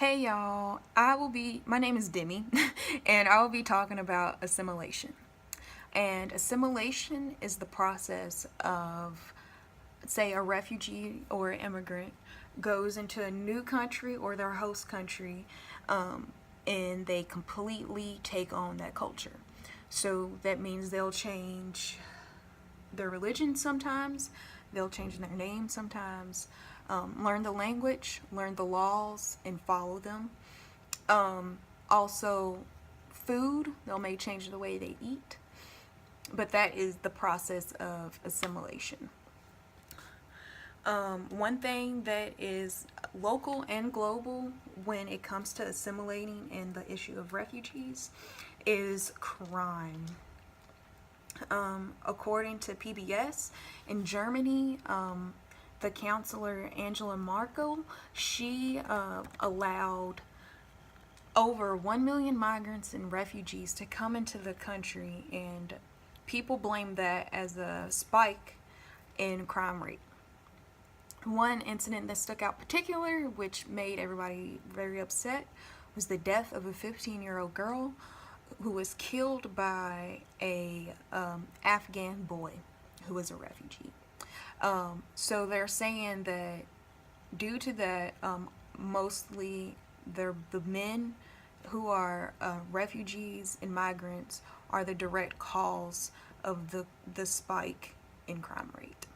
Hey y'all, my name is Demi, and I will be talking about assimilation. And assimilation is the process of, say, a refugee or immigrant goes into a new country or their host country, and they completely take on that culture. So that means they'll change their religion sometimes, they'll change their name sometimes, learn the language, learn the laws, and follow them. Also, food, they'll may change the way they eat, but that is the process of assimilation. One thing that is local and global when it comes to assimilating and the issue of refugees is crime. According to PBS, in Germany, the counselor Angela Merkel, she allowed over 1 million migrants and refugees to come into the country, and people blame that as a spike in crime rate. One incident that stuck out particular, which made everybody very upset, was the death of a 15-year-old girl who was killed by a Afghan boy who was a refugee. So they're saying that due to that, mostly the men who are refugees and migrants are the direct cause of the spike in crime rate.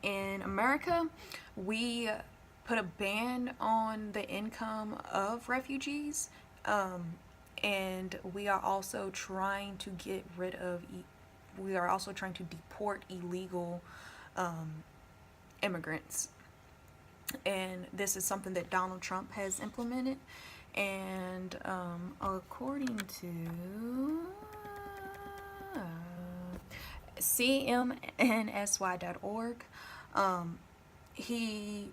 In America, we put a ban on the income of refugees, and we are also trying to deport illegal immigrants. And this is something that Donald Trump has implemented. And according to cmnsy.org, he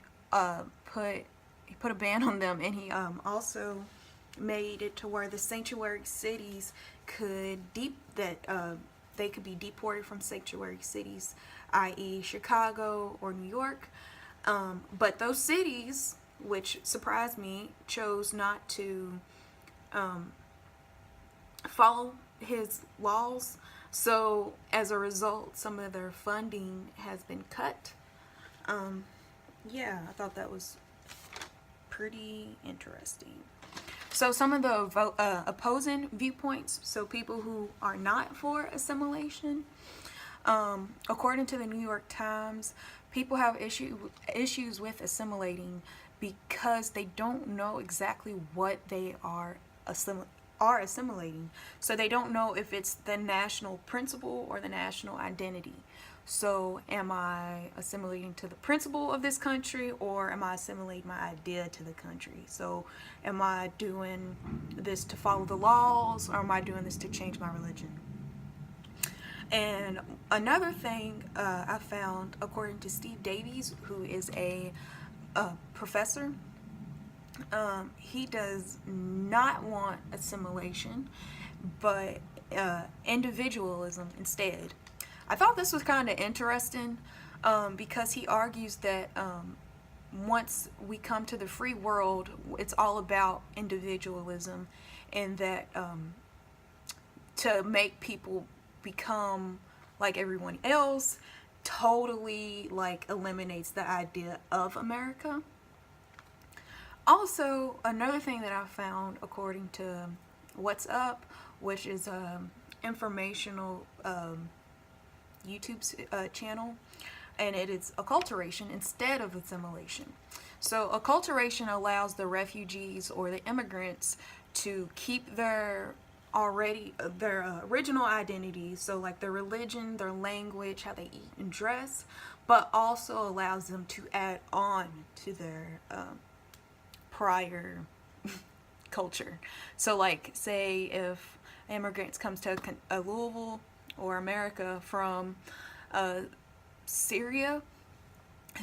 put a ban on them, and he also made it to where the sanctuary cities they could be deported from sanctuary cities, i.e. Chicago or New York. But those cities, which surprised me, chose not to follow his laws. So as a result, some of their funding has been cut. Yeah, I thought that was pretty interesting. So some of the opposing viewpoints, so people who are not for assimilation, according to the New York Times, people have issues with assimilating because they don't know exactly what they are assimilating. So they don't know if it's the national principle or the national identity. So am I assimilating to the principle of this country, or am I assimilating my idea to the country? So am I doing this to follow the laws, or am I doing this to change my religion? And another thing I found, according to Steve Davies, who is a professor, he does not want assimilation, but individualism instead. I thought this was kind of interesting because he argues that once we come to the free world, it's all about individualism, and that to make people become like everyone else totally eliminates the idea of America. Also, another thing that I found, according to What's Up, which is informational YouTube channel, and it is acculturation instead of assimilation. So acculturation allows the refugees or the immigrants to keep their original identity, so like their religion, their language, how they eat and dress, but also allows them to add on to their prior culture. So like, say if immigrants comes to Louisville or America from Syria,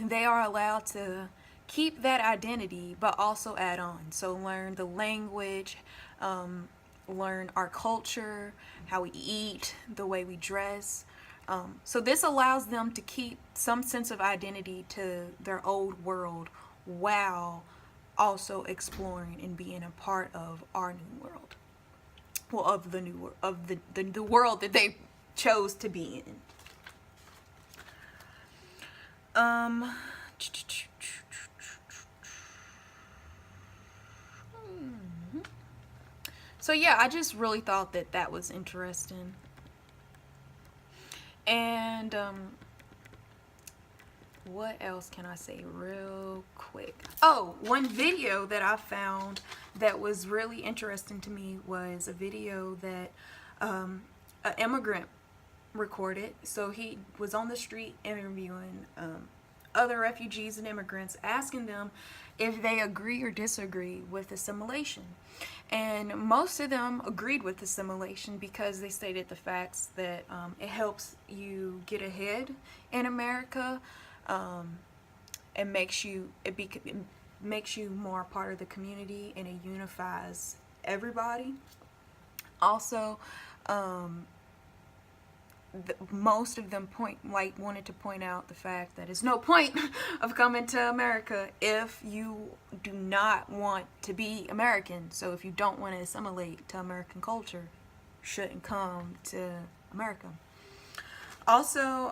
they are allowed to keep that identity but also add on. So learn the language, learn our culture, how we eat, the way we dress. So this allows them to keep some sense of identity to their old world while also exploring and being a part of our new world. Well, of the new world, of the world that they chose to be in. So yeah, I just really thought that that was interesting. And what else can I say real quick? Oh, one video that I found that was really interesting to me was a video that an immigrant recorded. So he was on the street interviewing other refugees and immigrants, asking them if they agree or disagree with assimilation. And most of them agreed with assimilation because they stated the facts that it helps you get ahead in America. It makes you more part of the community, and it unifies everybody. Also, most of them wanted to point out the fact that it's no point of coming to America if you do not want to be American. So if you don't want to assimilate to American culture, shouldn't come to America. Also,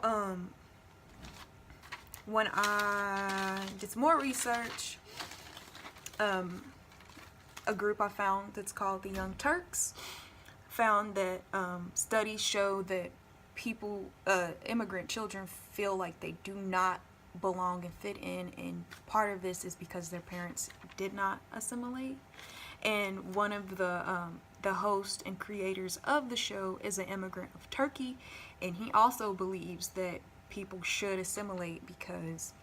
when I did some more research, a group I found that's called the Young Turks found that studies show that immigrant children feel like they do not belong and fit in, and part of this is because their parents did not assimilate. And one of the hosts and creators of the show is an immigrant of Turkey, and he also believes that people should assimilate because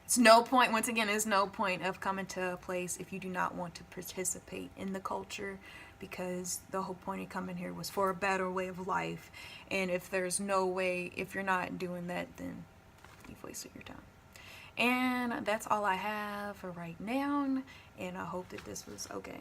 it's no point, once again, there's no point of coming to a place if you do not want to participate in the culture, because the whole point of coming here was for a better way of life. And if there's no way, if you're not doing that, then you've wasted your time. And that's all I have for right now, and I hope that this was okay.